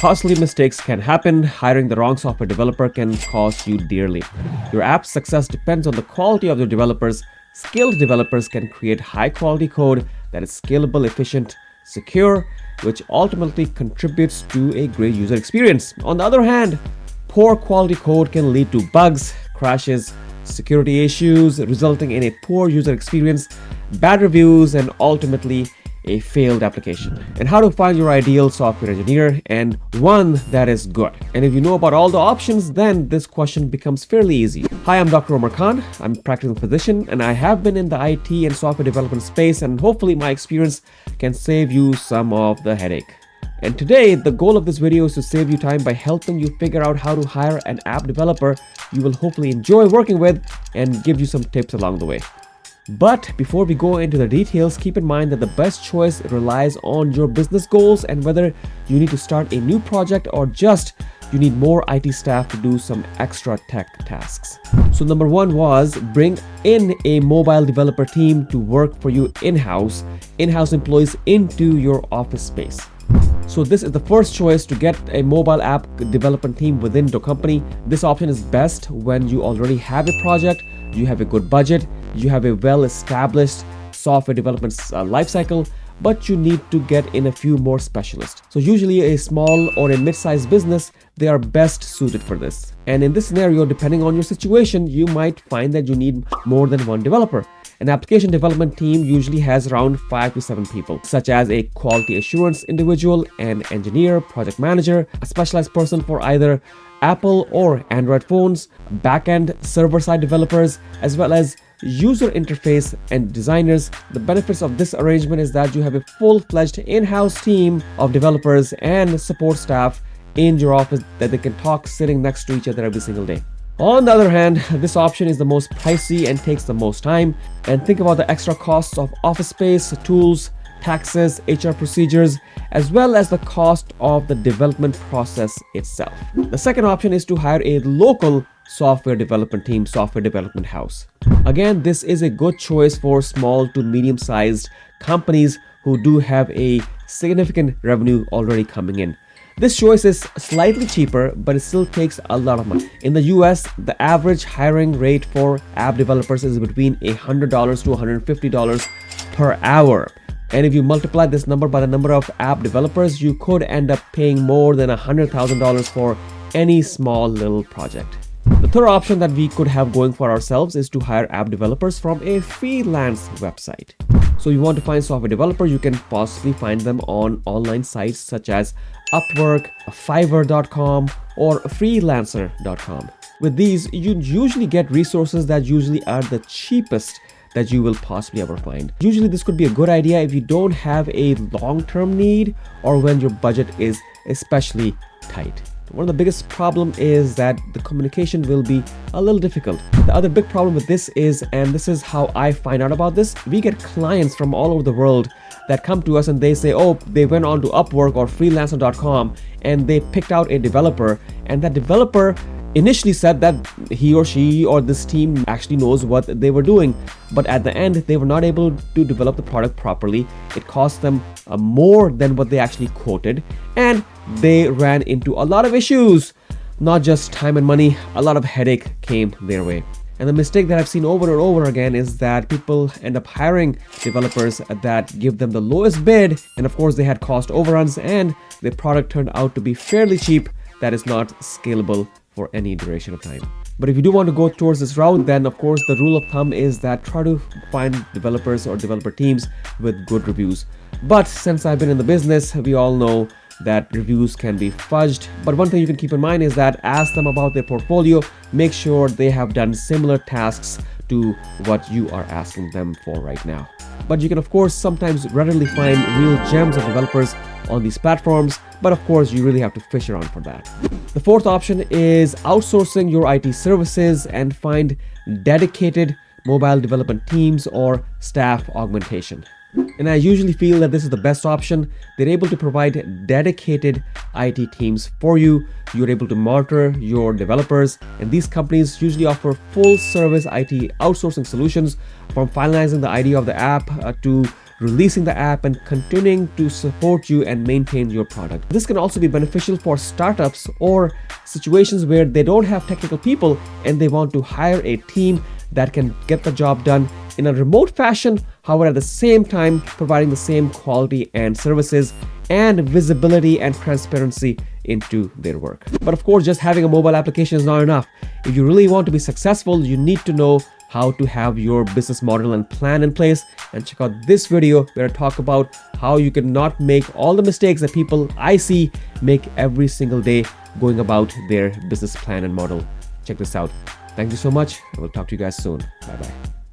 costly mistakes can happen. Hiring the wrong software developer can cost you dearly. Your app's success depends on the quality of your developers. Skilled developers can create high-quality code that is scalable, efficient, secure, which ultimately contributes to a great user experience. On the other hand, poor quality code can lead to bugs, crashes, security issues, resulting in a poor user experience, bad reviews, and ultimately a failed application. And how to find your ideal software engineer and one that is good. And if you know about all the options, then this question becomes fairly easy. Hi, I'm Dr. Omar Khan. I'm a practicing physician and I have been in the IT and software development space, and hopefully my experience can save you some of the headache. And today, the goal of this video is to save you time by helping you figure out how to hire an app developer you will hopefully enjoy working with and give you some tips along the way. But before we go into the details, keep in mind that the best choice relies on your business goals and whether you need to start a new project or just you need more IT staff to do some extra tech tasks. So number one was bring in a mobile developer team to work for you in-house employees into your office space. So this is the first choice to get a mobile app development team within the company. This option is best when you already have a project, you have a good budget, you have a well-established software development lifecycle, but you need to get in a few more specialists. So usually a small or a mid-sized business, they are best suited for this. And in this scenario, depending on your situation, you might find that you need more than one developer. An application development team usually has around 5 to 7 people, such as a quality assurance individual, an engineer, project manager, a specialized person for either Apple or Android phones, back-end server-side developers, as well as user interface and designers. The benefits of this arrangement is that you have a full-fledged in-house team of developers and support staff in your office that they can talk sitting next to each other every single day. On the other hand, this option is the most pricey and takes the most time. And think about the extra costs of office space, tools, taxes, HR procedures, as well as the cost of the development process itself. The second option is to hire a local software development team, software development house. Again, this is a good choice for small to medium-sized companies who do have a significant revenue already coming in. This choice is slightly cheaper, but it still takes a lot of money. In the US, the average hiring rate for app developers is between $100 to $150 per hour. And if you multiply this number by the number of app developers, you could end up paying more than $100,000 for any small little project. The third option that we could have going for ourselves is to hire app developers from a freelance website. So if you want to find software developers, you can possibly find them on online sites such as Upwork, Fiverr.com, or Freelancer.com. With these, you usually get resources that usually are the cheapest that you will possibly ever find. Usually this could be a good idea if you don't have a long-term need or when your budget is especially tight. One of the biggest problem is that the communication will be a little difficult. The other big problem with this is, and this is how I find out about this, we get clients from all over the world that come to us and they say, oh, they went on to Upwork or Freelancer.com and they picked out a developer, and that developer initially said that he or she or this team actually knows what they were doing, but at the end they were not able to develop the product properly. It cost them more than what they actually quoted, and they ran into a lot of issues. Not just time and money, a lot of headache came their way. And the mistake that I've seen over and over again is that people end up hiring developers that give them the lowest bid, and of course they had cost overruns and the product turned out to be fairly cheap that is not scalable for any duration of time. But if you do want to go towards this route, then of course the rule of thumb is that try to find developers or developer teams with good reviews. But since I've been in the business, we all know that reviews can be fudged. But one thing you can keep in mind is that ask them about their portfolio, make sure they have done similar tasks to what you are asking them for right now. But you can of course sometimes readily find real gems of developers on these platforms, but of course you really have to fish around for that. The fourth option is outsourcing your IT services and find dedicated mobile development teams or staff augmentation. And I usually feel that this is the best option. They're able to provide dedicated IT teams for you. You're able to monitor your developers, and these companies usually offer full service IT outsourcing solutions, from finalizing the idea of the app to releasing the app, and continuing to support you and maintain your product. This can also be beneficial for startups or situations where they don't have technical people and they want to hire a team that can get the job done in a remote fashion, however, at the same time providing the same quality and services and visibility and transparency into their work. But of course, just having a mobile application is not enough. If you really want to be successful, you need to know how to have your business model and plan in place. And check out this video where I talk about how you can not make all the mistakes that people I see make every single day going about their business plan and model. Check this out. Thank you so much. I will talk to you guys soon. Bye-bye.